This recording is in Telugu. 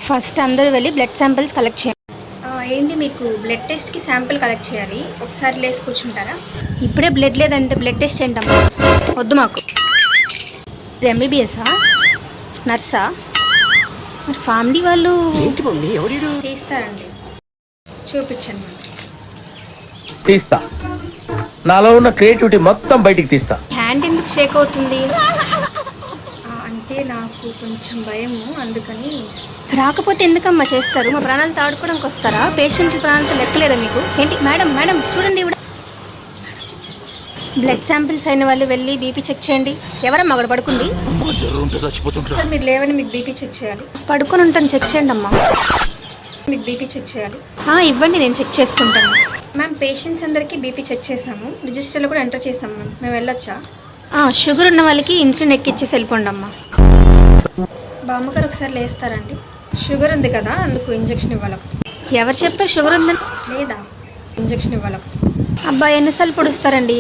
ఫస్ట్ అందరూ వెళ్ళి బ్లడ్ శాంపిల్స్ కలెక్ట్ చేయండి. ఏంటి మీకు బ్లడ్ టెస్ట్కి శాంపిల్ కలెక్ట్ చేయాలి, ఒకసారి లేసి కూర్చుంటారా? ఇప్పుడే బ్లడ్ లేదంటే బ్లడ్ టెస్ట్ ఏంటమ్మా? వద్దు మాకు. ఎంబీబీఎస్సా, నర్సా? మరి ఫ్యామిలీ వాళ్ళు తీస్తారండి, చూపించండి. తీస్తా, నాలో ఉన్న క్రియేటివిటీ మొత్తం బయటికి తీస్తా. హ్యాండ్ ఎందుకు షేక్ అవుతుంది? అంటే నాకు కొంచెం భయము, అందుకని. రాకపోతే ఎందుకమ్మా చేస్తారు? మా ప్రాణాలతో ఆడుకోవడానికి వస్తారా? పేషెంట్ ప్రాణాలతో లెక్కలేదా మీకు? ఏంటి మేడం, మేడం చూడండి, ఇవిడ బ్లడ్ శాంపిల్స్ అయిన వాళ్ళు వెళ్ళి బీపీ చెక్ చేయండి. ఎవరమ్మా అక్కడ పడుకుంది? సార్ మీరు లేవని మీకు బీపీ చెక్ చేయాలి. పడుకొని ఉంటాను, చెక్ చేయండి అమ్మా. మీకు బీపీ చెక్ చేయాలి. ఇవ్వండి, నేను చెక్ చేసుకుంటాను. మ్యామ్ పేషెంట్స్ అందరికీ బీపీ చెక్ చేసాము, రిజిస్టర్లో కూడా ఎంటర్ చేసాము మ్యామ్. మేము వెళ్ళొచ్చా? షుగర్ ఉన్న వాళ్ళకి ఇన్సులిన్ ఎక్కిచ్చేసి వెళ్ళిపోండి అమ్మా. బామ్మగారు ఒకసారి లేస్తారండి, షుగర్ ఉంది కదా, అందుకు ఇంజెక్షన్ ఇవ్వాలి ఒకటి. ఎవరు చెప్పారు షుగర్ ఉందని? లేదా ఇంజెక్షన్ ఇవ్వాలి ఒకటి. అబ్బాయి ఎన్నిసార్లు పొడుస్తారండి?